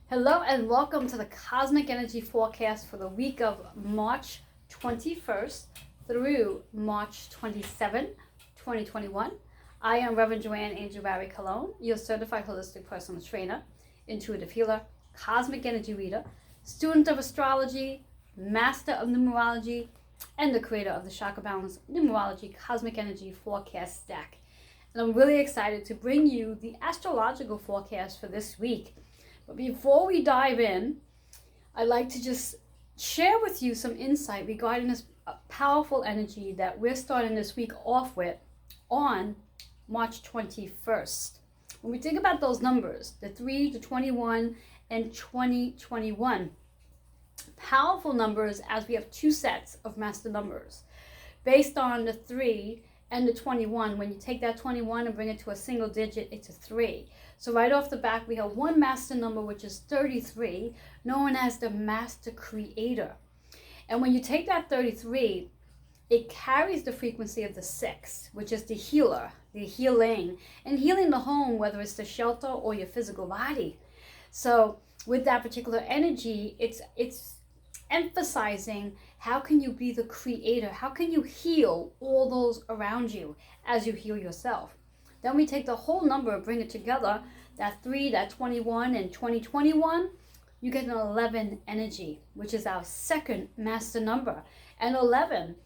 Hello and welcome to the Cosmic Energy Forecast for the week of March 21st through March 27, 2021. I am Reverend Joanne Angel Barry Cologne, your certified holistic personal trainer, intuitive healer, cosmic energy reader, student of astrology, master of numerology, and the creator of the Chakra Balance Numerology Cosmic Energy Forecast Stack. And I'm really excited to bring you the astrological forecast for this week. But before we dive in, I'd like to just share with you some insight regarding this powerful energy that we're starting this week off with on March 21st. When we think about those numbers, the 3, the 21, and 2021, powerful numbers as we have two sets of master numbers. Based on the 3 and the 21, when you take that 21 and bring it to a single digit, it's a 3. So right off the bat, we have one master number, which is 33, known as the master creator. And when you take that 33, it carries the frequency of the 6, which is the healer, the healing, and healing the home, whether it's the shelter or your physical body. So with that particular energy, it's emphasizing how can you be the creator? How can you heal all those around you as you heal yourself? Then we take the whole number, bring it together, that 3, that 21, and 2021, you get an 11 energy, which is our second master number. And 11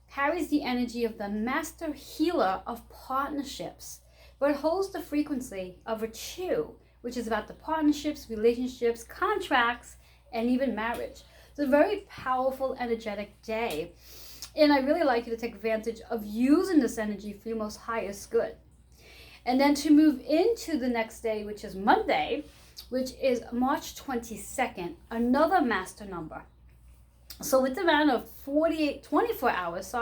carries the energy of the master healer of partnerships, but it holds the frequency of a 2, which is about the partnerships, relationships, contracts, and even marriage. It's a very powerful, energetic day. And I really like you to take advantage of using this energy for your most highest good. And then to move into the next day, which is Monday, which is March 22nd, another master number. So with the amount of 24 hours,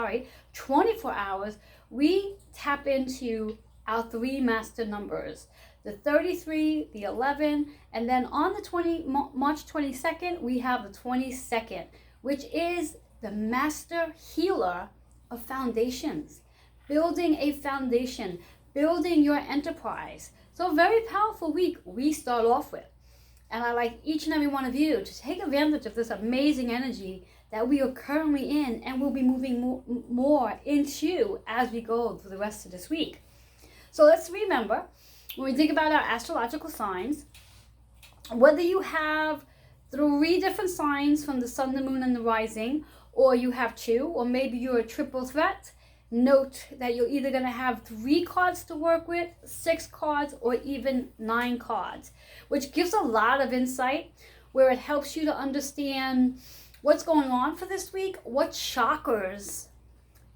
we tap into our 3 master numbers, the 33, the 11, and then on the March 22nd, we have the 22nd, which is the master healer of foundations, building a foundation, building your enterprise. So a very powerful week we start off with. And I like each and every one of you to take advantage of this amazing energy that we are currently in and will be moving more into as we go through the rest of this week. So let's remember, when we think about our astrological signs, whether you have 3 different signs from the sun, the moon, and the rising, or you have 2, or maybe you're a triple threat, note that you're either going to have 3 cards to work with, 6 cards, or even 9 cards, which gives a lot of insight where it helps you to understand what's going on for this week, what chakras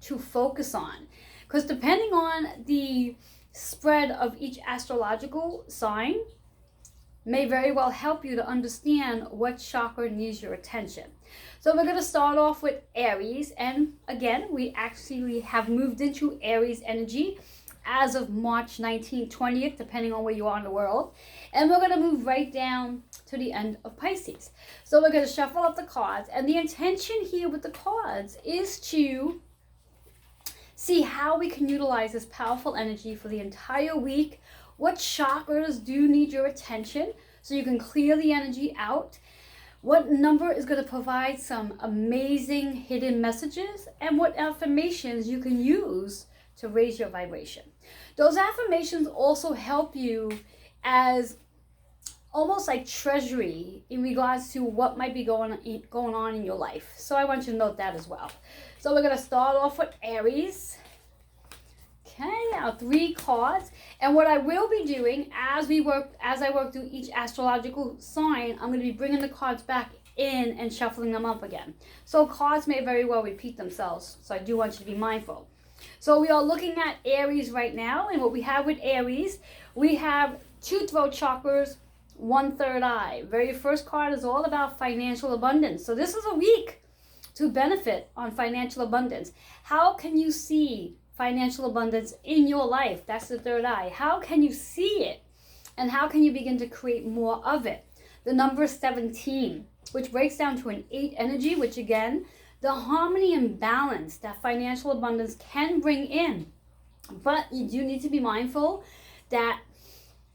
to focus on. Because depending on the spread of each astrological sign may very well help you to understand what chakra needs your attention. So we're going to start off with Aries, and again, we actually have moved into Aries energy as of March 19th, 20th, depending on where you are in the world. And we're going to move right down to the end of Pisces. So we're going to shuffle up the cards, and the intention here with the cards is to see how we can utilize this powerful energy for the entire week. What chakras do need your attention so you can clear the energy out? What number is going to provide some amazing hidden messages? And what affirmations you can use to raise your vibration? Those affirmations also help you as almost like treasury in regards to what might be going on in your life. So I want you to note that as well. So we're going to start off with Aries. Okay, our 3 cards. And what I will be doing as I work through each astrological sign, I'm going to be bringing the cards back in and shuffling them up again. So cards may very well repeat themselves. So I do want you to be mindful. So we are looking at Aries right now. And what we have with Aries, we have 2 throat chakras, 1 third eye. Very first card is all about financial abundance. So this is a week to benefit on financial abundance. How can you see financial abundance in your life? That's the third eye. How can you see it? And how can you begin to create more of it? The number 17, which breaks down to an 8 energy, which again, the harmony and balance that financial abundance can bring in. But you do need to be mindful that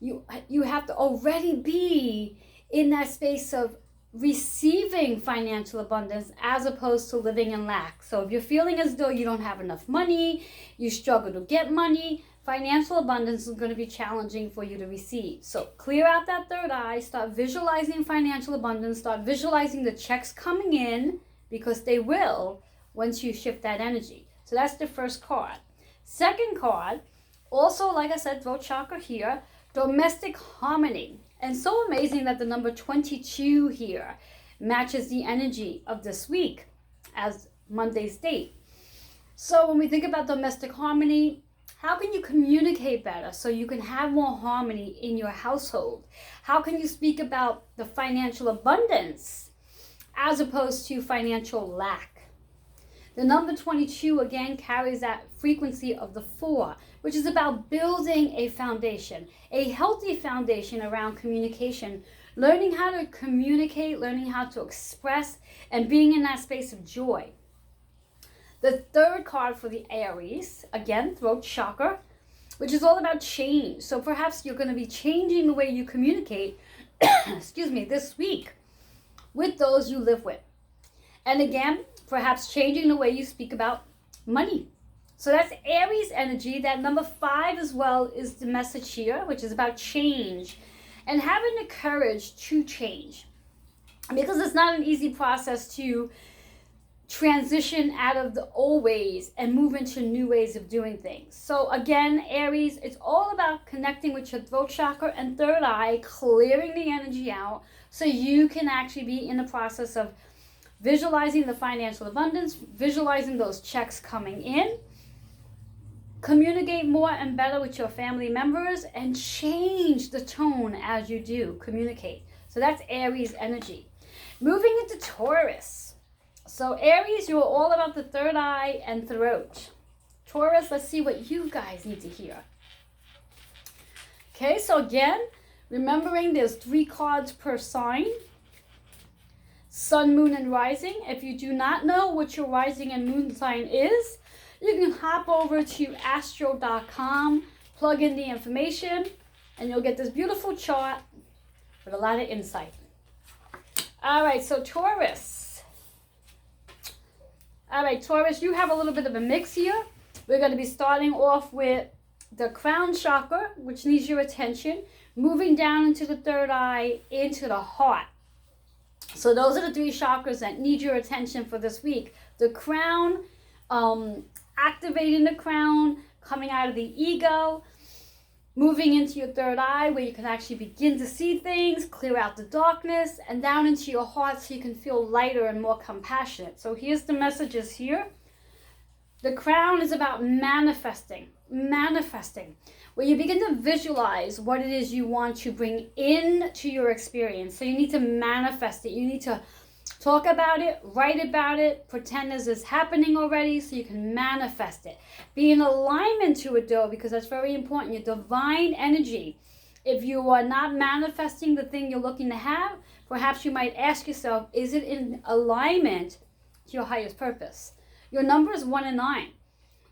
you have to already be in that space of receiving financial abundance as opposed to living in lack. So if you're feeling as though you don't have enough money, you struggle to get money, financial abundance is going to be challenging for you to receive. So clear out that third eye, start visualizing financial abundance, start visualizing the checks coming in, because they will once you shift that energy. So that's the first card. Second card, also like I said, throat chakra here, domestic harmony. And so amazing that the number 22 here matches the energy of this week as Monday's date. So when we think about domestic harmony, how can you communicate better so you can have more harmony in your household? How can you speak about the financial abundance as opposed to financial lack? The number 22 again carries that frequency of the 4, which is about building a foundation, a healthy foundation around communication, learning how to communicate, learning how to express, and being in that space of joy. The third card for the Aries, again, throat chakra, which is all about change. So perhaps you're going to be changing the way you communicate, this week with those you live with. And again, perhaps changing the way you speak about money. So that's Aries energy. That number 5 as well is the message here, which is about change and having the courage to change. Because it's not an easy process to transition out of the old ways and move into new ways of doing things. So again, Aries, it's all about connecting with your throat chakra and third eye, clearing the energy out so you can actually be in the process of visualizing the financial abundance, visualizing those checks coming in, communicate more and better with your family members, and change the tone as you do communicate. So that's Aries energy. Moving into Taurus. So Aries, you're all about the third eye and throat. Taurus, let's see what you guys need to hear. Okay, so again, remembering there's 3 cards per sign. Sun, moon, and rising. If you do not know what your rising and moon sign is, you can hop over to astro.com, plug in the information, and you'll get this beautiful chart with a lot of insight. All right, so Taurus. All right, Taurus, you have a little bit of a mix here. We're going to be starting off with the crown chakra, which needs your attention, moving down into the third eye, into the heart. So those are the 3 chakras that need your attention for this week. The crown, activating the crown, coming out of the ego, moving into your third eye where you can actually begin to see things, clear out the darkness, and down into your heart so you can feel lighter and more compassionate. So here's the messages here. The crown is about manifesting, where you begin to visualize what it is you want to bring into your experience. So you need to manifest it. You need to talk about it, write about it, pretend as it's happening already so you can manifest it. Be in alignment to it though, because that's very important. Your divine energy. If you are not manifesting the thing you're looking to have, perhaps you might ask yourself, is it in alignment to your highest purpose? Your number is 1 and 9.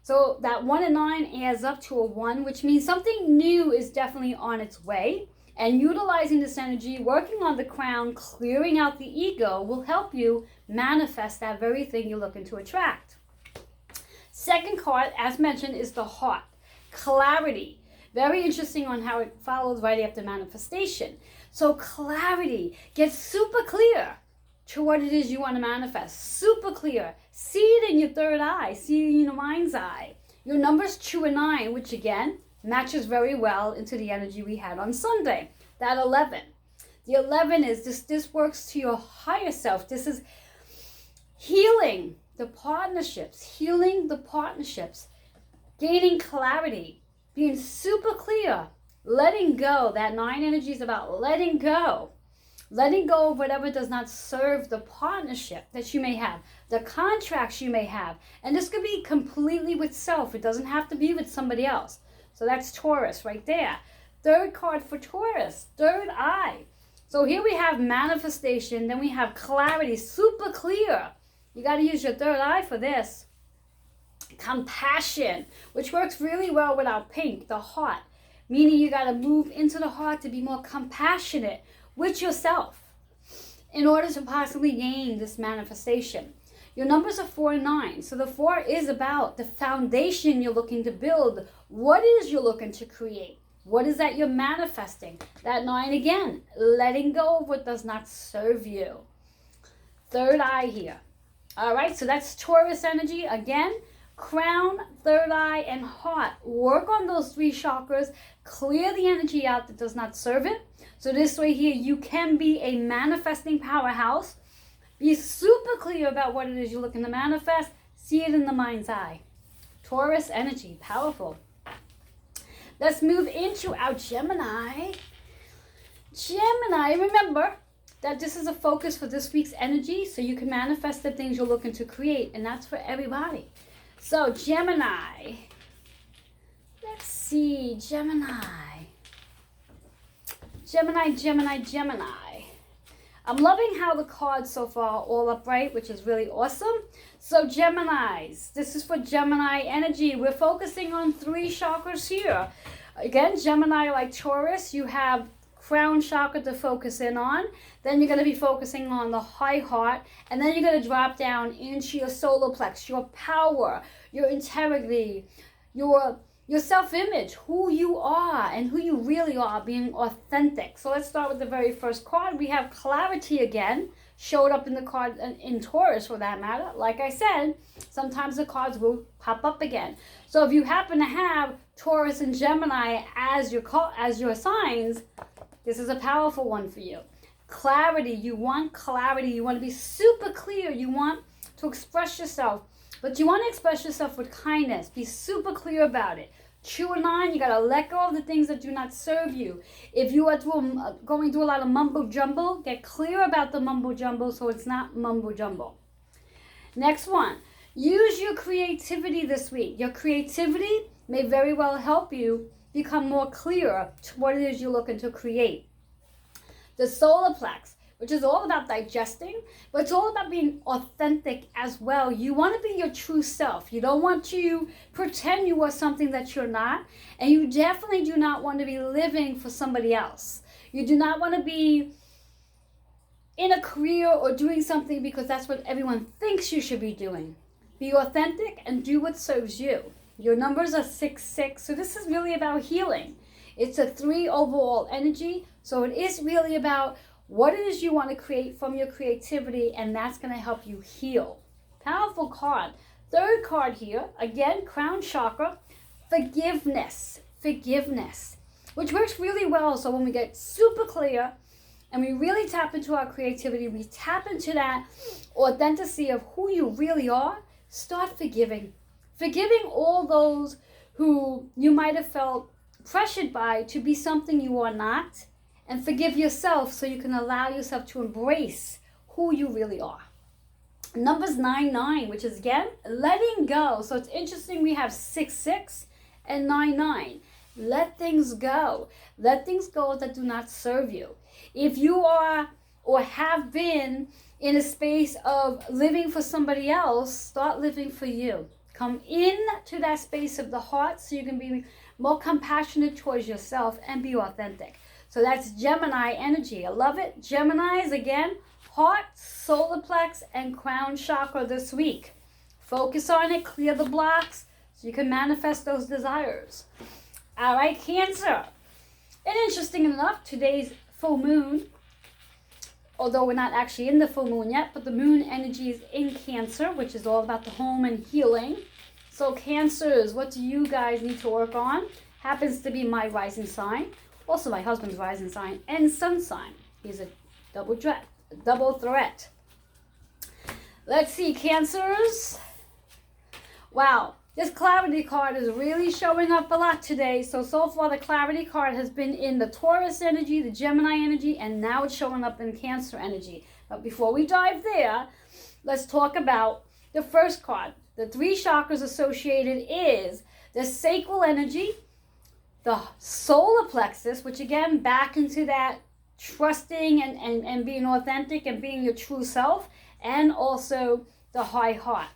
So that 1 and 9 adds up to a 1, which means something new is definitely on its way. And utilizing this energy, working on the crown, clearing out the ego will help you manifest that very thing you're looking to attract. Second card, as mentioned, is the heart. Clarity. Very interesting on how it follows right after manifestation. So clarity. Get super clear to what it is you want to manifest. Super clear. See it in your third eye. See it in your mind's eye. Your number's 2 and 9, which again matches very well into the energy we had on Sunday. That 11. The 11 is this works to your higher self. This is healing the partnerships, gaining clarity, being super clear, letting go. That 9 energy is about letting go. Letting go of whatever does not serve the partnership that you may have, the contracts you may have. And this could be completely with self. It doesn't have to be with somebody else. So that's Taurus right there. Third card for Taurus, third eye. So here we have manifestation, then we have clarity, super clear. You got to use your third eye for this. Compassion, which works really well with our pink, the heart. Meaning you got to move into the heart to be more compassionate with yourself in order to possibly gain this manifestation. Your numbers are 4 and 9. So the 4 is about the foundation you're looking to build. What is you're looking to create? What is that you're manifesting? That 9 again, letting go of what does not serve you. Third eye here. All right, so that's Taurus energy. Again, crown, third eye, and heart. Work on those 3 chakras. Clear the energy out that does not serve it. So this way here, you can be a manifesting powerhouse. Be super clear about what it is you're looking to manifest. See it in the mind's eye. Taurus energy, powerful. Let's move into our Gemini. Gemini, remember that this is a focus for this week's energy, so you can manifest the things you're looking to create, and that's for everybody. So Gemini, let's see, Gemini. I'm loving how the cards so far are all upright, which is really awesome. So Geminis, this is for Gemini energy. We're focusing on 3 chakras here. Again, Gemini, like Taurus, you have crown chakra to focus in on. Then you're going to be focusing on the high heart. And then you're going to drop down into your solar plex, your power, your integrity, your self-image, who you are and who you really are, being authentic. So let's start with the very first card. We have clarity again, showed up in the card in Taurus for that matter. Like I said, sometimes the cards will pop up again. So if you happen to have Taurus and Gemini as your signs, this is a powerful one for you. Clarity, you want clarity. You want to be super clear. You want to express yourself. But you want to express yourself with kindness. Be super clear about it. True or 9, you got to let go of the things that do not serve you. If you are going through a lot of mumbo jumbo, get clear about the mumbo jumbo so it's not mumbo jumbo. Next one, use your creativity this week. Your creativity may very well help you become more clear to what it is you're looking to create. The solar plex, which is all about digesting, but it's all about being authentic as well. You want to be your true self. You don't want to pretend you are something that you're not, and you definitely do not want to be living for somebody else. You do not want to be in a career or doing something because that's what everyone thinks you should be doing. Be authentic and do what serves you. Your numbers are 6, 6, so this is really about healing. It's a 3 overall energy, so it is really about what it is you want to create from your creativity, and that's going to help you heal. Powerful card. Third card here, again, crown chakra, forgiveness, which works really well. So when we get super clear and we really tap into our creativity, we tap into that authenticity of who you really are, start forgiving. Forgiving all those who you might have felt pressured by to be something you are not. And forgive yourself so you can allow yourself to embrace who you really are. Numbers 9, 9, which is again, letting go. So it's interesting, we have 6, 6 and 9, 9. Let things go. Let things go that do not serve you. If you are or have been in a space of living for somebody else, start living for you. Come into that space of the heart so you can be more compassionate towards yourself and be authentic. So that's Gemini energy. I love it. Geminis, again, heart, solar plex, and crown chakra this week. Focus on it. Clear the blocks so you can manifest those desires. All right, Cancer. And interesting enough, today's full moon, although we're not actually in the full moon yet, but the moon energy is in Cancer, which is all about the home and healing. So Cancers, what do you guys need to work on? Happens to be my rising sign. Also my husband's rising sign and sun sign. He's a double threat. Let's see, Cancers. Wow, this clarity card is really showing up a lot today. So far the clarity card has been in the Taurus energy, the Gemini energy, and now it's showing up in Cancer energy. But before we dive there, let's talk about the first card. The 3 chakras associated is the sacral energy, the solar plexus, which again, back into that trusting and being authentic and being your true self, and also the high heart.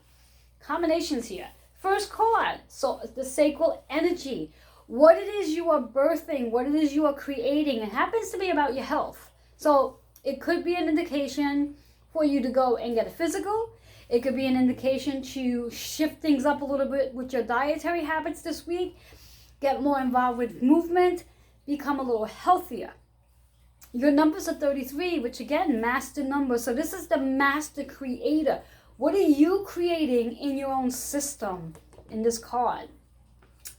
Combinations here. First card, so the sacral energy. What it is you are birthing, what it is you are creating. It happens to be about your health. So it could be an indication for you to go and get a physical. It could be an indication to shift things up a little bit with your dietary habits this week, get more involved with movement, become a little healthier. Your numbers are 33, which again, master number. So this is the master creator. What are you creating in your own system in this card?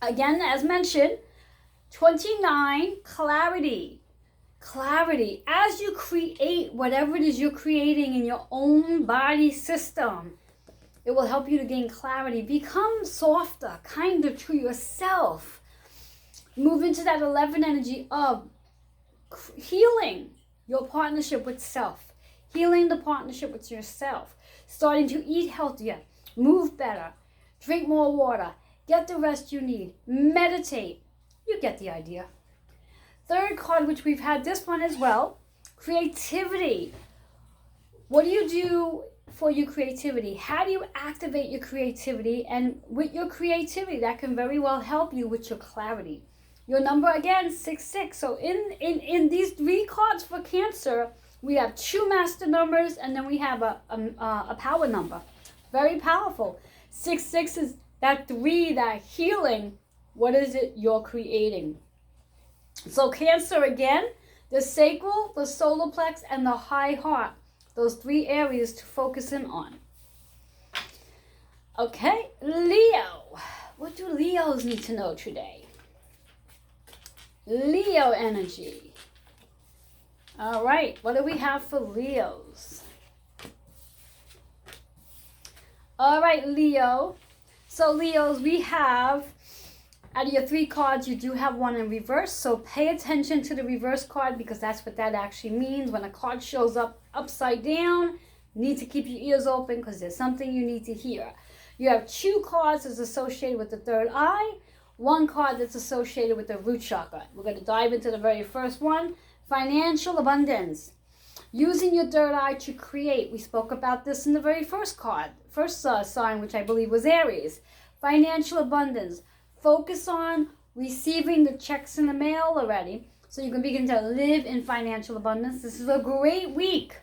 Again, as mentioned, 29, clarity. Clarity. As you create whatever it is you're creating in your own body system, it will help you to gain clarity. Become softer, kinder to yourself. Move into that 11 energy of healing your partnership with self. Healing the partnership with yourself. Starting to eat healthier. Move better. Drink more water. Get the rest you need. Meditate. You get the idea. Third card, which we've had this one as well, creativity. What do you do for your creativity? How do you activate your creativity? And with your creativity, that can very well help you with your clarity. Your number, again, 66. So in these 3 cards for Cancer, we have 2 master numbers, and then we have a power number. Very powerful. 66 is that 3, that healing. What is it you're creating? So Cancer, again, the sacral, the solar plex, and the high heart. Those 3 areas to focus in on. Okay, Leo. What do Leos need to know today? Leo energy. All right, what do we have for Leos? All right, Leo. So Leos, we have, out of your 3 cards, you do have 1 in reverse. So pay attention to the reverse card, because that's what that actually means. When a card shows up upside down, you need to keep your ears open, because there's something you need to hear. You have 2 cards that's associated with the third eye, 1 card that's associated with the root chakra. We're going to dive into the very first one. Financial abundance. Using your third eye to create. We spoke about this in the very first card. First sign, which I believe was Aries. Financial abundance. Focus on receiving the checks in the mail already, so you can begin to live in financial abundance. This is a great week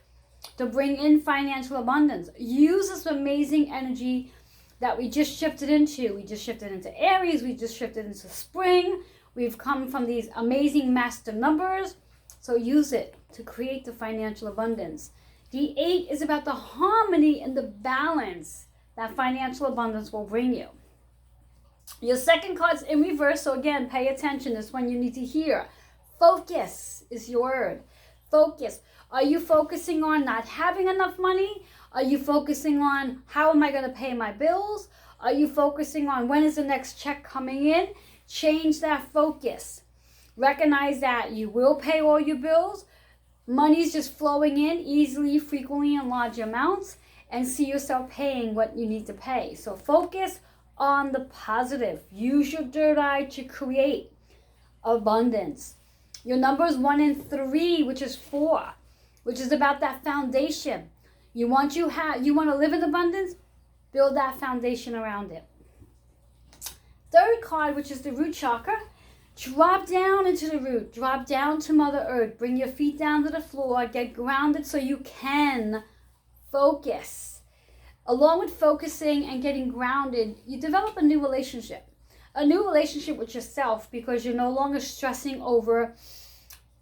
to bring in financial abundance. Use this amazing energy that we just shifted into. We just shifted into Aries. We just shifted into spring. We've come from these amazing master numbers. So use it to create the financial abundance. The 8 is about the harmony and the balance that financial abundance will bring you. Your second card's in reverse, so again, pay attention. This one you need to hear. Focus is your word. Focus. Are you focusing on not having enough money? Are you focusing on how am I going to pay my bills? Are you focusing on when is the next check coming in? Change that focus. Recognize that you will pay all your bills. Money's just flowing in easily, frequently, in large amounts, and see yourself paying what you need to pay. So focus on the positive. Use your third eye to create abundance. Your number is 1 and 3, which is 4, which is about that foundation. You want to live in abundance? Build that foundation around it. Third card, which is the root chakra. Drop down into the root. Drop down to Mother Earth. Bring your feet down to the floor. Get grounded so you can focus. Along with focusing and getting grounded, you develop a new relationship. A new relationship with yourself, because you're no longer stressing over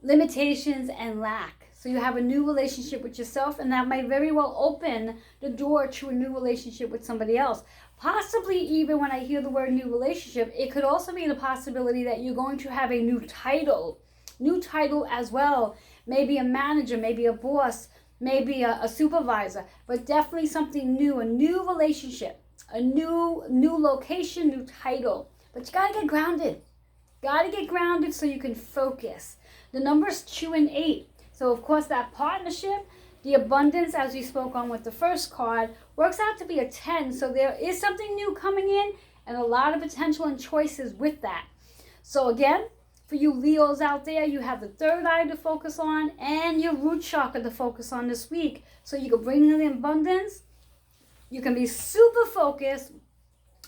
limitations and lack. So you have a new relationship with yourself, and that might very well open the door to a new relationship with somebody else. Possibly even when I hear the word new relationship, it could also be the possibility that you're going to have a new title as well. Maybe a manager, maybe a boss, maybe a supervisor, but definitely something new, a new relationship, a new location, new title. But you gotta get grounded. Gotta get grounded so you can focus. The numbers 2 and 8. So of course that partnership, the abundance, as we spoke on with the first card, works out to be a 10. So there is something new coming in and a lot of potential and choices with that. So again, for you Leos out there, you have the third eye to focus on and your root chakra to focus on this week. So you can bring in the abundance. You can be super focused.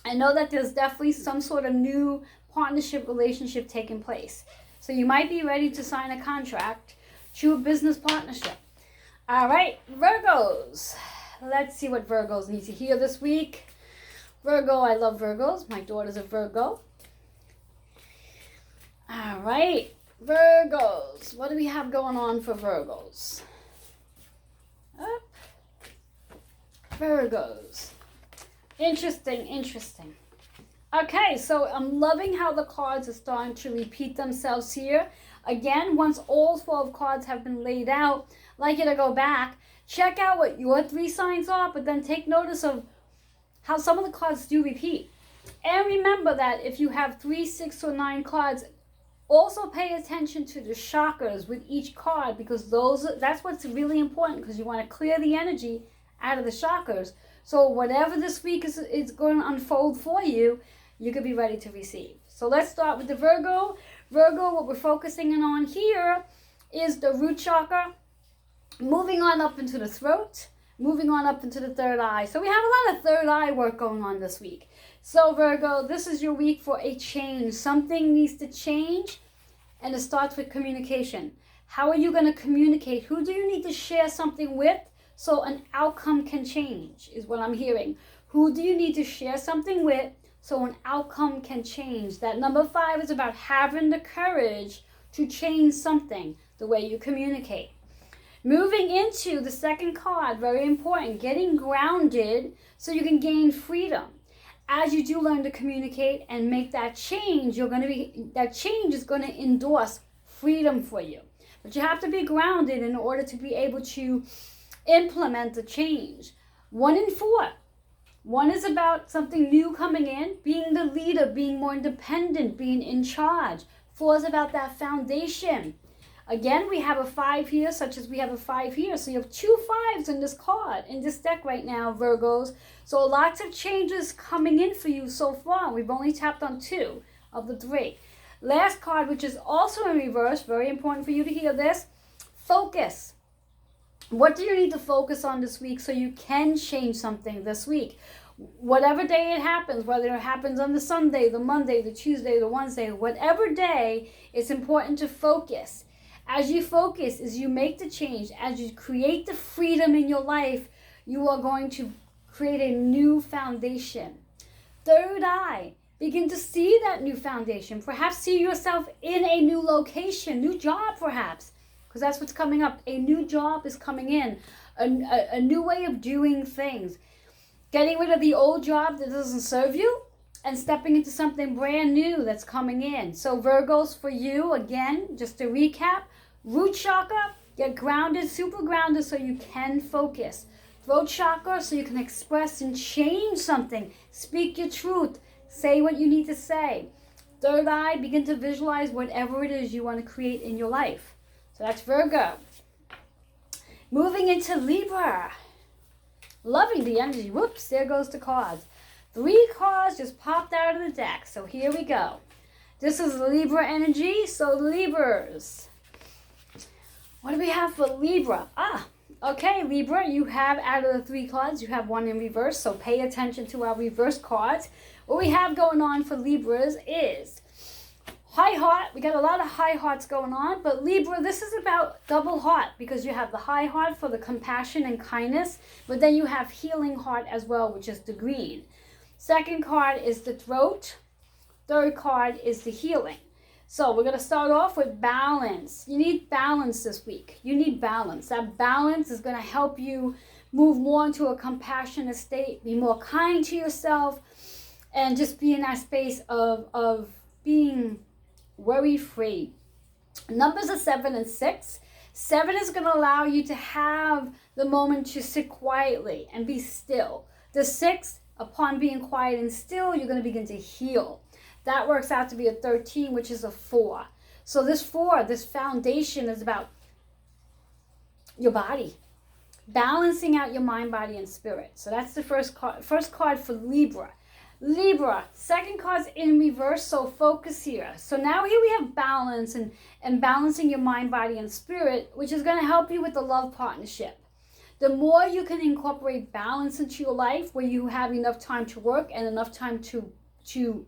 I know that there's definitely some sort of new partnership relationship taking place. So you might be ready to sign a contract. true business partnership. All right, Virgos. Let's see what Virgos need to hear this week. Virgo, I love Virgos. My daughter's a Virgo. All right, Virgos. What do we have going on for Virgos? Up. Virgos. Interesting. Okay, so I'm loving how the cards are starting to repeat themselves here. Again, once all 12 cards have been laid out, I'd like you to go back, check out what your 3 signs are, but then take notice of how some of the cards do repeat. And remember that if you have 3, 6, or 9 cards, also pay attention to the chakras with each card, because that's what's really important, because you want to clear the energy out of the chakras. So whatever this week is going to unfold for you, you could be ready to receive. So let's start with the Virgo. Virgo, what we're focusing on here is the root chakra, moving on up into the throat, moving on up into the third eye. So we have a lot of third eye work going on this week. So Virgo, this is your week for a change. Something needs to change, and it starts with communication. How are you going to communicate? Who do you need to share something with so an outcome can change, is what I'm hearing. Who do you need to share something with so an outcome can change? That number 5 is about having the courage to change something, the way you communicate. Moving into the second card, very important, getting grounded so you can gain freedom. As you do learn to communicate and make that change, that change is going to endorse freedom for you. But you have to be grounded in order to be able to implement the change. 1 and 4. 1 is about something new coming in, being the leader, being more independent, being in charge. 4 is about that foundation. Again, we have a 5 here, such as we have a 5 here. So you have 2 5s in this card, in this deck right now, Virgos. So lots of changes coming in for you so far. We've only tapped on 2 of the 3. Last card, which is also in reverse, very important for you to hear this, focus. What do you need to focus on this week so you can change something this week? Whatever day it happens, whether it happens on the Sunday, the Monday, the Tuesday, the Wednesday, whatever day, it's important to focus. As you focus, as you make the change, as you create the freedom in your life, you are going to create a new foundation. Third eye, begin to see that new foundation. Perhaps see yourself in a new location, new job perhaps, because that's what's coming up. A new job is coming in, a new way of doing things. Getting rid of the old job that doesn't serve you and stepping into something brand new that's coming in. So Virgos, for you, again, just to recap, root chakra, get grounded, super grounded so you can focus. Throat chakra, so you can express and change something. Speak your truth. Say what you need to say. Third eye, begin to visualize whatever it is you want to create in your life. So that's Virgo. Moving into Libra. Loving the energy. Whoops, there goes the cards. 3 cards just popped out of the deck. So here we go. This is Libra energy. So Libras. What do we have for Libra? Okay, Libra, you have out of the 3 cards, you have 1 in reverse. So pay attention to our reverse cards. What we have going on for Libras is high heart. We got a lot of high hearts going on. But Libra, this is about double heart, because you have the high heart for the compassion and kindness. But then you have healing heart as well, which is the green. Second card is the throat. Third card is the healing. So we're going to start off with balance. You need balance this week. You need balance. That balance is going to help you move more into a compassionate state, be more kind to yourself, and just be in that space of being worry-free. Numbers are 7 and 6. 7 is going to allow you to have the moment to sit quietly and be still. The 6, upon being quiet and still, you're going to begin to heal. That works out to be a 13, which is a 4. So this 4, this foundation, is about your body. Balancing out your mind, body, and spirit. So that's the first card for Libra. Libra, second card's in reverse, so focus here. So now here we have balance and balancing your mind, body, and spirit, which is going to help you with the love partnership. The more you can incorporate balance into your life, where you have enough time to work and enough time to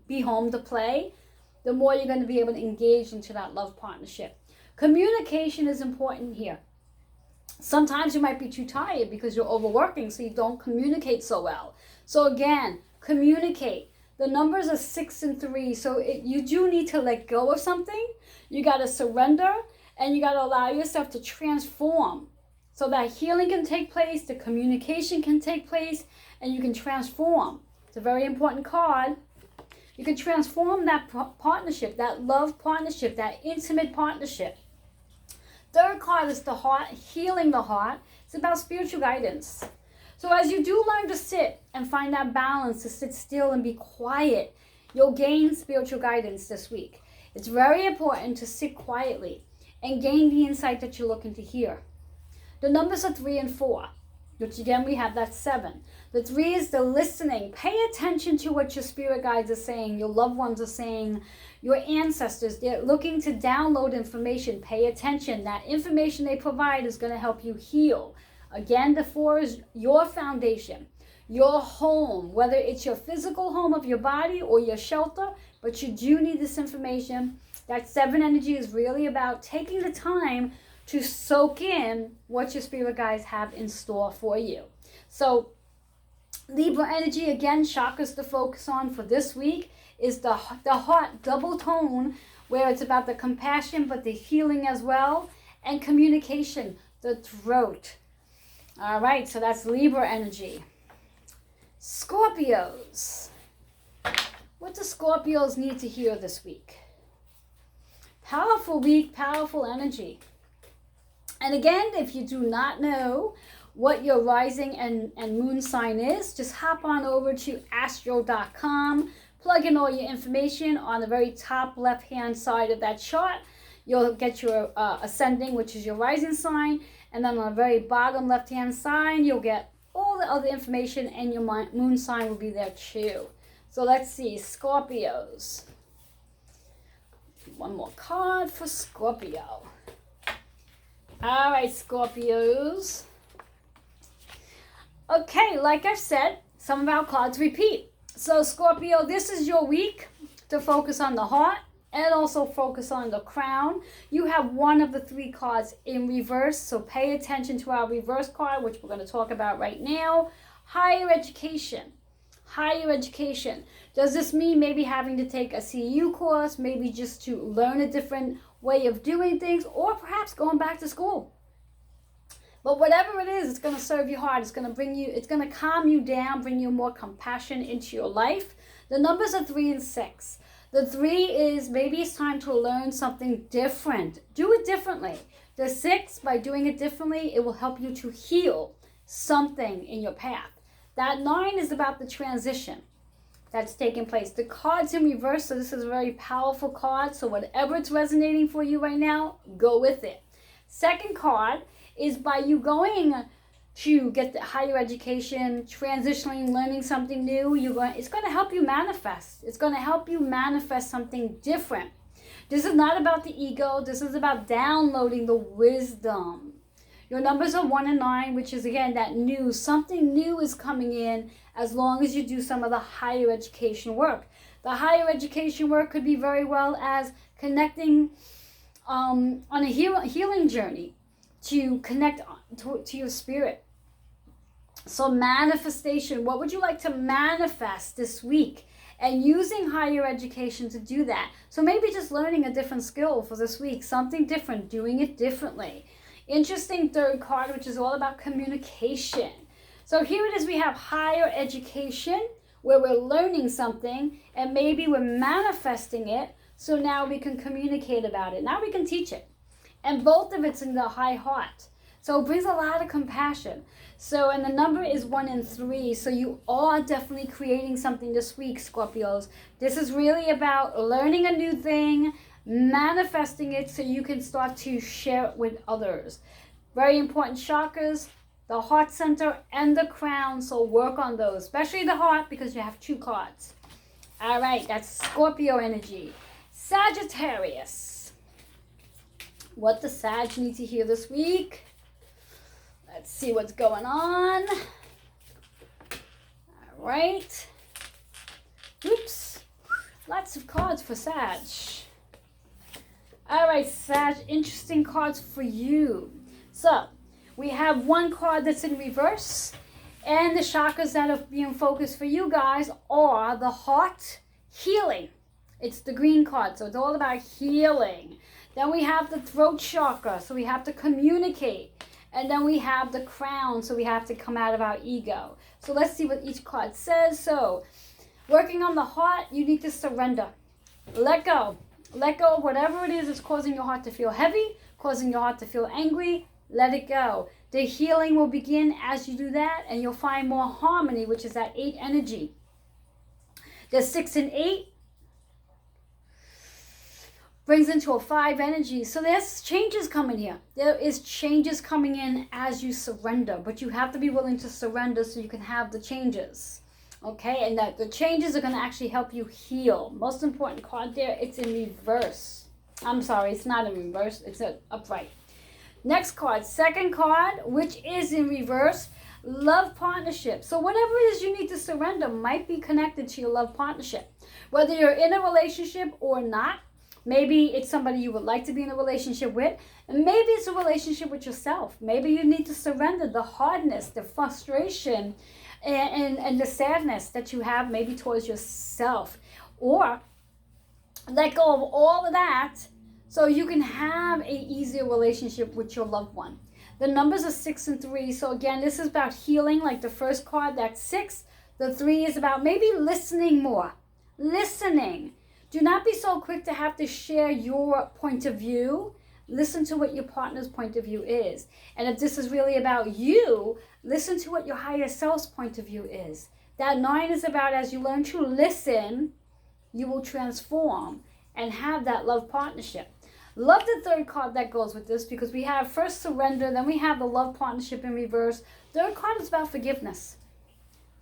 be home to play, the more you're going to be able to engage into that love partnership. Communication is important here. Sometimes you might be too tired because you're overworking, so you don't communicate so well. So again, communicate. The numbers are 6 and 3, so you do need to let go of something. You got to surrender, and you got to allow yourself to transform so that healing can take place, the communication can take place, and you can transform. It's a very important card. You can transform that partnership, that love partnership, that intimate partnership. Third card is the heart, healing the heart. It's about spiritual guidance. So as you do learn to sit and find that balance, to sit still and be quiet, you'll gain spiritual guidance this week. It's very important to sit quietly and gain the insight that you're looking to hear. The numbers are 3 and 4, which again we have that 7. The 3 is the listening. Pay attention to what your spirit guides are saying, your loved ones are saying, your ancestors. They're looking to download information. Pay attention. That information they provide is going to help you heal. Again, the 4 is your foundation, your home, whether it's your physical home of your body or your shelter, but you do need this information. That 7 energy is really about taking the time to soak in what your spirit guides have in store for you. So Libra energy, again, chakras to focus on for this week is the heart double tone, where it's about the compassion but the healing as well, and communication, the throat. All right, so that's Libra energy. Scorpios. What do Scorpios need to hear this week? Powerful week, powerful energy. And again, if you do not know what your rising and moon sign is, just hop on over to astro.com, plug in all your information. On the very top left-hand side of that chart, you'll get your ascending, which is your rising sign. And then on the very bottom left-hand side, you'll get all the other information, and your moon sign will be there too. So let's see, Scorpios. One more card for Scorpio. All right, Scorpios. Okay, like I've said, some of our cards repeat. So Scorpio, this is your week to focus on the heart and also focus on the crown. You have one of the 3 cards in reverse, so pay attention to our reverse card, which we're going to talk about right now. Higher education. Higher education. Does this mean maybe having to take a CEU course, maybe just to learn a different way of doing things, or perhaps going back to school? But whatever it is, it's going to serve you hard. It's going to calm you down, bring you more compassion into your life. The numbers are 3 and 6. The 3 is maybe it's time to learn something different. Do it differently. The 6, by doing it differently, it will help you to heal something in your path. That 9 is about the transition that's taking place. The card's in reverse, so this is a very powerful card. So whatever it's resonating for you right now, go with it. Second card is by you going to get the higher education, transitioning, learning something new, it's going to help you manifest. It's going to help you manifest something different. This is not about the ego. This is about downloading the wisdom. Your numbers are 1 and 9, which is, again, that new. Something new is coming in as long as you do some of the higher education work. The higher education work could be very well as connecting on a healing journey to connect to your spirit. So manifestation, what would you like to manifest this week? And using higher education to do that. So maybe just learning a different skill for this week, something different, doing it differently. Interesting third card, which is all about communication. So here it is, we have higher education, where we're learning something, and maybe we're manifesting it, so now we can communicate about it. Now we can teach it. And both of it's in the high heart. So it brings a lot of compassion. So, and the number is 1 and 3. So you are definitely creating something this week, Scorpios. This is really about learning a new thing, manifesting it so you can start to share it with others. Very important chakras, the heart center and the crown. So work on those, especially the heart, because you have 2 cards. All right, that's Scorpio energy. Sagittarius. What does Sag need to hear this week? Let's see what's going on. All right. Oops. Lots of cards for Sag. All right, Sag, interesting cards for you. So, we have one card that's in reverse, and the chakras that are being focused for you guys are the heart, healing. It's the green card, so it's all about healing. Then we have the throat chakra, so we have to communicate. And then we have the crown, so we have to come out of our ego. So let's see what each card says. So, working on the heart, you need to surrender. Let go. Let go of whatever it is that's causing your heart to feel heavy, causing your heart to feel angry. Let it go. The healing will begin as you do that, and you'll find more harmony, which is that 8 energy. The 6 and 8 brings into a 5 energy. So there's changes coming here. There is changes coming in as you surrender, but you have to be willing to surrender so you can have the changes. Okay, and that the changes are going to actually help you heal. Most important card there, it's in reverse. I'm sorry, it's not in reverse, it's upright. Next card, second card, which is in reverse, love partnership. So whatever it is you need to surrender might be connected to your love partnership. Whether you're in a relationship or not, maybe it's somebody you would like to be in a relationship with, and maybe it's a relationship with yourself. Maybe you need to surrender the hardness, the frustration, and the sadness that you have maybe towards yourself. Or let go of all of that so you can have an easier relationship with your loved one. The numbers are 6 and 3. So again, this is about healing, like the first card, that's 6. The 3 is about maybe listening more. Listening. Do not be so quick to have to share your point of view. Listen to what your partner's point of view is. And if this is really about you, listen to what your higher self's point of view is. That 9 is about, as you learn to listen, you will transform and have that love partnership. Love the third card that goes with this, because we have first surrender, then we have the love partnership in reverse. Third card is about forgiveness.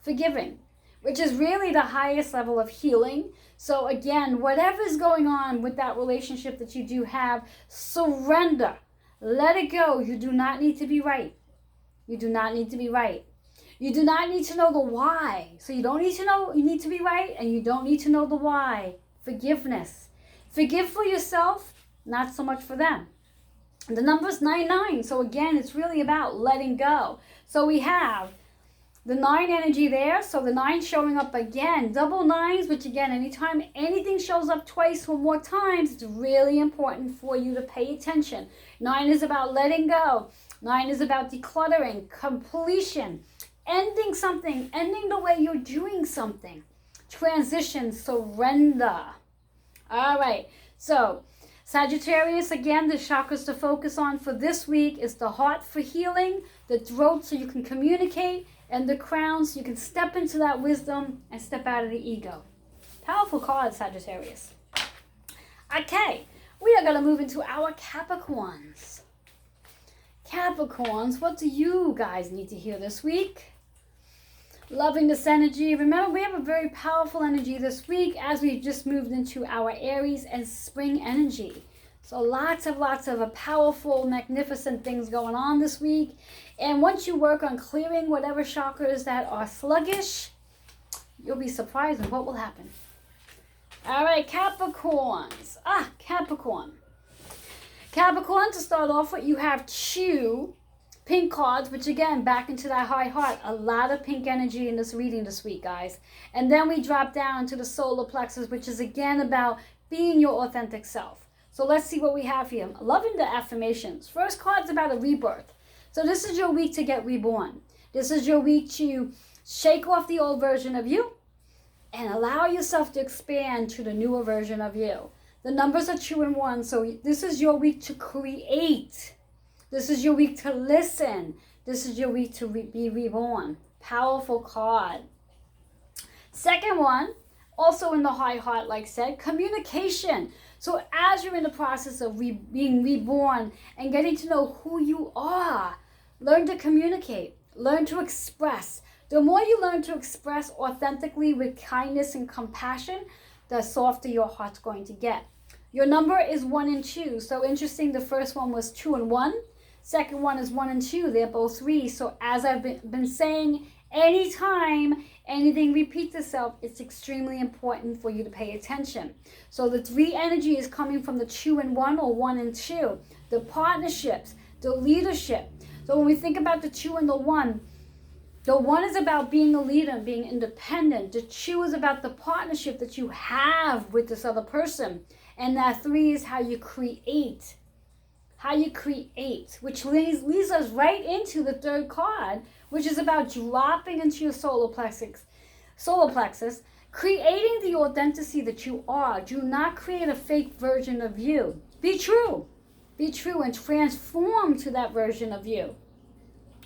Forgiving, which is really the highest level of healing. So again, whatever's going on with that relationship that you do have, surrender. Let it go. You do not need to be right. You do not need to be right. You do not need to know the why. So you don't need to know you need to be right, and you don't need to know the why. Forgiveness. Forgive for yourself, not so much for them. The number's 99. So again, it's really about letting go. So we have the 9 energy there, so the 9 showing up again. Double 9s, which again, anytime anything shows up twice or more times, it's really important for you to pay attention. 9 is about letting go. 9 is about decluttering, completion, ending something, ending the way you're doing something. Transition, surrender. All right, so Sagittarius, again, the chakras to focus on for this week is the heart for healing, the throat so you can communicate, and the crown so you can step into that wisdom and step out of the ego. Powerful card, Sagittarius. Okay, we are going to move into our Capricorns. Capricorns, what do you guys need to hear this week? Loving this energy. Remember, we have a very powerful energy this week as we've just moved into our Aries and spring energy. So lots of powerful, magnificent things going on this week. And once you work on clearing whatever chakras that are sluggish, you'll be surprised at what will happen. All right, Capricorns. Capricorn. Capricorn, to start off with, you have 2 pink cards, which again, back into that high heart. A lot of pink energy in this reading this week, guys. And then we drop down to the solar plexus, which is again about being your authentic self. So let's see what we have here. Loving the affirmations. First card's about a rebirth. So this is your week to get reborn. This is your week to shake off the old version of you and allow yourself to expand to the newer version of you. The numbers are 2 and 1. So this is your week to create. This is your week to listen. This is your week to be reborn. Powerful card. Second one, also in the high heart, like I said, communication. So as you're in the process of being reborn and getting to know who you are, learn to communicate, learn to express. The more you learn to express authentically with kindness and compassion, the softer your heart's going to get. Your number is 1 and 2. So interesting, the first one was 2 and 1. Second one is 1 and 2. They're both 3. So as I've been saying, Anytime anything repeats itself, it's extremely important for you to pay attention. So the 3 energy is coming from the 2 and 1 or 1 and 2. The partnerships, the leadership. So when we think about the 2 and the 1 is about being a leader and being independent. The 2 is about the partnership that you have with this other person. And that 3 is how you create. Which leads us right into the 3rd card, which is about dropping into your solar plexus, creating the authenticity that you are. Do not create a fake version of you. Be true and transform to that version of you,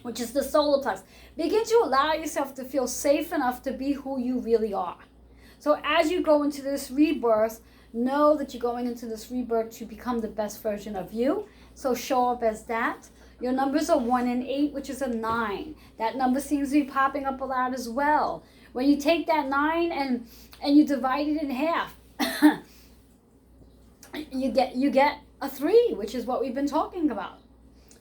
which is the solar plexus. Begin to allow yourself to feel safe enough to be who you really are. So as you go into this rebirth, know that you're going into this rebirth to become the best version of you. So show up as that. Your numbers are 1 and 8, which is a 9. That number seems to be popping up a lot as well. When you take that 9 and you divide it in half, you get a 3, which is what we've been talking about.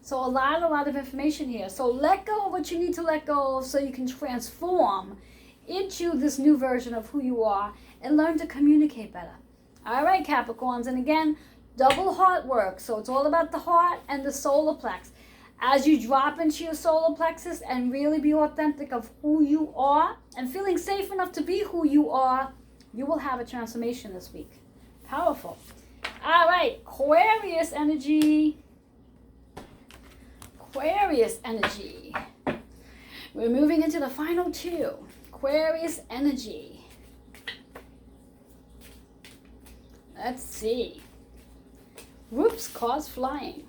So a lot of information here. So let go of what you need to let go of so you can transform into this new version of who you are and learn to communicate better. All right, Capricorns. And again, double heart work. So it's all about the heart and the solar plex. As you drop into your solar plexus and really be authentic of who you are and feeling safe enough to be who you are, you will have a transformation this week. Powerful. All right, Aquarius energy. Aquarius energy. We're moving into the final 2. Aquarius energy. Let's see. Whoops, cards flying.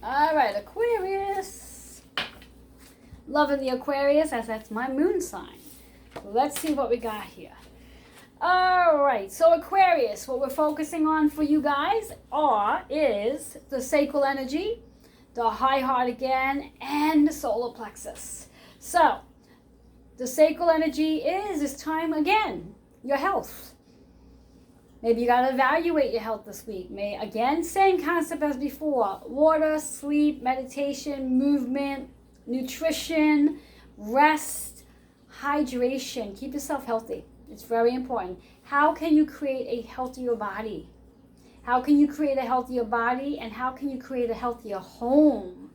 All right, Aquarius. Loving the Aquarius as that's my moon sign. Let's see what we got here. All right, so Aquarius, what we're focusing on for you guys is the sacral energy, the high heart again, and the solar plexus. So the sacral energy is this time again, your health. Maybe you got to evaluate your health this week. Again, same concept as before. Water, sleep, meditation, movement, nutrition, rest, hydration. Keep yourself healthy. It's very important. How can you create a healthier body? How can you create a healthier body, and how can you create a healthier home?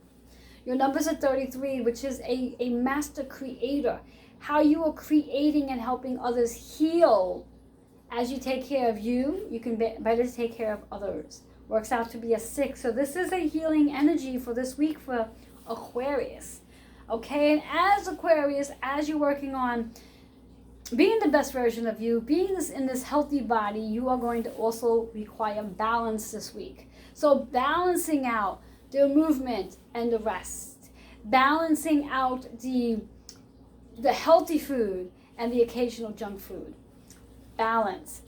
Your numbers are 33, which is a master creator. How you are creating and helping others heal. As you take care of you, you can better take care of others. Works out to be a 6. So this is a healing energy for this week for Aquarius. Okay, and as Aquarius, as you're working on being the best version of you, being in this healthy body, you are going to also require balance this week. So balancing out the movement and the rest. Balancing out the healthy food and the occasional junk food. Balance.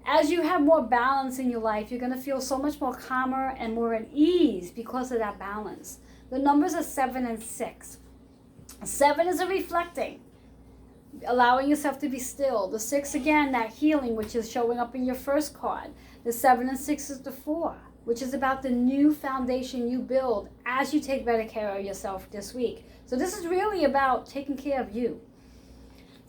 As you have more balance in your life, you're going to feel so much more calmer and more at ease because of that balance. The numbers are 7 and 6. 7 is a reflecting, allowing yourself to be still. The 6, again, that healing, which is showing up in your first card. The 7 and 6 is the 4, which is about the new foundation you build as you take better care of yourself this week. So this is really about taking care of you.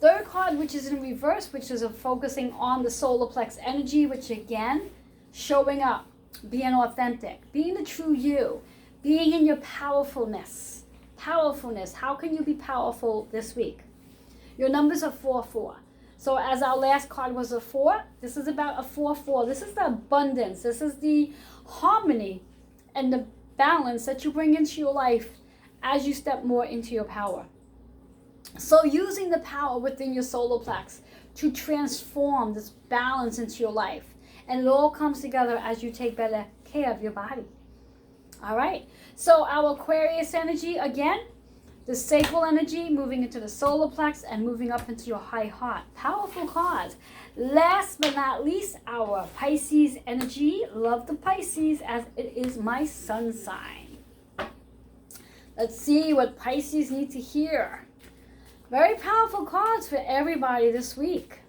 Third card, which is in reverse, which is focusing on the solar plex energy, which again, showing up, being authentic, being the true you, being in your powerfulness. Powerfulness. How can you be powerful this week? Your numbers are 4-4. So as our last card was a 4, this is about a 4-4. This is the abundance. This is the harmony and the balance that you bring into your life as you step more into your power. So using the power within your solar plex to transform this balance into your life. And it all comes together as you take better care of your body. All right. So our Aquarius energy, again, the sacral energy moving into the solar plex and moving up into your high heart. Powerful cards. Last but not least, our Pisces energy. Love the Pisces as it is my sun sign. Let's see what Pisces need to hear. Very powerful cards for everybody this week.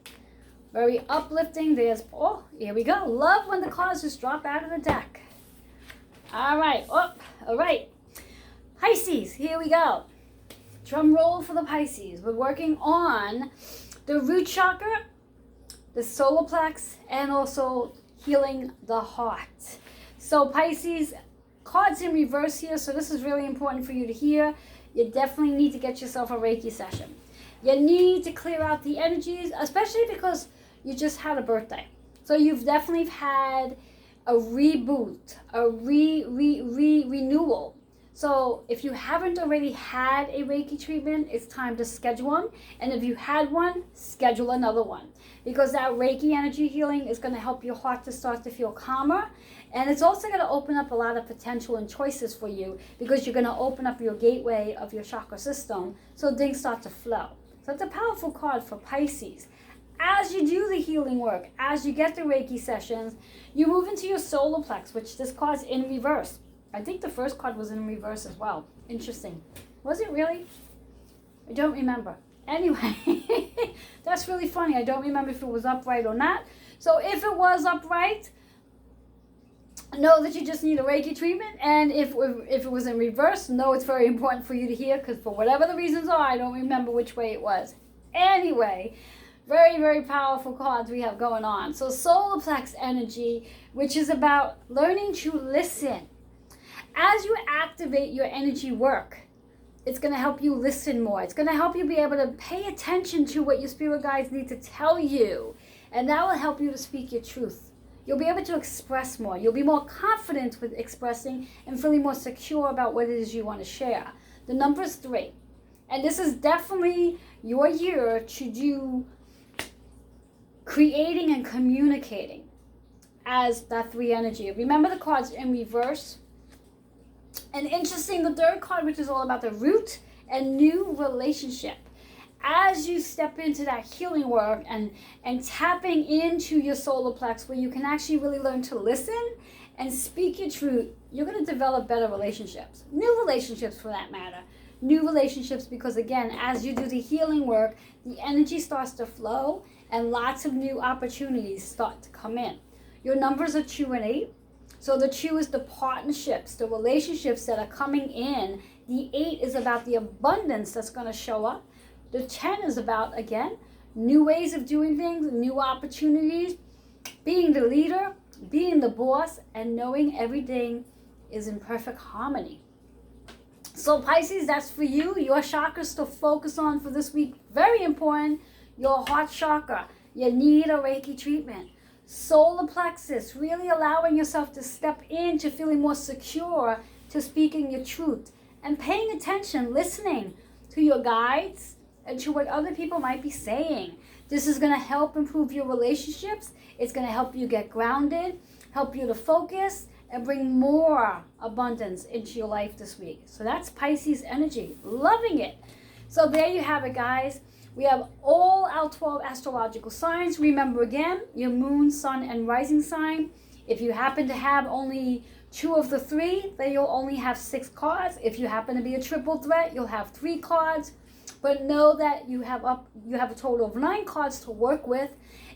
Very uplifting. There's, oh, here we go. Love when the cards just drop out of the deck. All right. Oh, all right. Pisces, here we go. Drum roll for the Pisces. We're working on the root chakra, the solar plex, and also healing the heart. So Pisces, cards in reverse here, so this is really important for you to hear. You definitely need to get yourself a Reiki session. You need to clear out the energies, especially because you just had a birthday. So you've definitely had a reboot, a renewal. So if you haven't already had a Reiki treatment, it's time to schedule one. And if you had one, schedule another one. Because that Reiki energy healing is going to help your heart to start to feel calmer. And it's also going to open up a lot of potential and choices for you, because you're going to open up your gateway of your chakra system so things start to flow. So it's a powerful card for Pisces. As you do the healing work, as you get the Reiki sessions, you move into your solar plex, which this card's in reverse. I think the first card was in reverse as well. Interesting. Was it really? I don't remember. Anyway, that's really funny. I don't remember if it was upright or not. So if it was upright, know that you just need a Reiki treatment. And if it was in reverse, know it's very important for you to hear, because for whatever the reasons are, I don't remember which way it was. Anyway, very, very powerful cards we have going on. So solar plex energy, which is about learning to listen. As you activate your energy work, it's going to help you listen more. It's going to help you be able to pay attention to what your spirit guides need to tell you. And that will help you to speak your truth. You'll be able to express more. You'll be more confident with expressing and feeling more secure about what it is you want to share. The number is 3. And this is definitely your year to do creating and communicating as that 3 energy. Remember, the cards in reverse. And interesting, the third card, which is all about the root and new relationship. As you step into that healing work and tapping into your solar plex, where you can actually really learn to listen and speak your truth, you're going to develop better relationships. New relationships, for that matter. New relationships, because again, as you do the healing work, the energy starts to flow and lots of new opportunities start to come in. Your numbers are 2 and 8. So the 2 is the partnerships, the relationships that are coming in. The 8 is about the abundance that's going to show up. The 10 is about, again, new ways of doing things, new opportunities, being the leader, being the boss, and knowing everything is in perfect harmony. So Pisces, that's for you. Your chakras to focus on for this week, very important. Your heart chakra, you need a Reiki treatment. Solar plexus, really allowing yourself to step into feeling more secure, to speaking your truth, and paying attention, listening to your guides and to what other people might be saying. This is going to help improve your relationships. It's going to help you get grounded, help you to focus, and bring more abundance into your life this week. So that's Pisces energy. Loving it. So there you have it, guys. We have all our 12 astrological signs. Remember again, your moon, sun, and rising sign. If you happen to have only 2 of the 3, then you'll only have 6 cards. If you happen to be a triple threat, you'll have 3 cards. But know that you have a total of 9 cards to work with,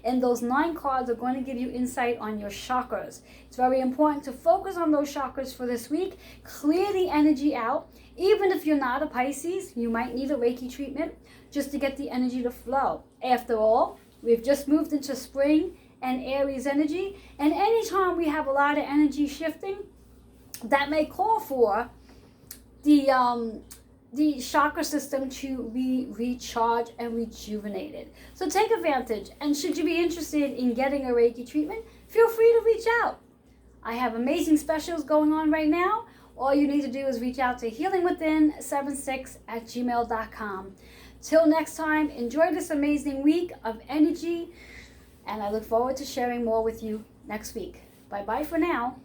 and those 9 cards are going to give you insight on your chakras. It's very important to focus on those chakras for this week. Clear the energy out. Even if you're not a Pisces, you might need a Reiki treatment just to get the energy to flow. After all, we've just moved into spring and Aries energy, and anytime we have a lot of energy shifting, that may call for the chakra system to be recharged and rejuvenated. So take advantage, and should you be interested in getting a Reiki treatment, feel free to reach out. I have amazing specials going on right now. All you need to do is reach out to healingwithin76@gmail.com. Till next time, enjoy this amazing week of energy, and I look forward to sharing more with you next week. Bye-bye for now.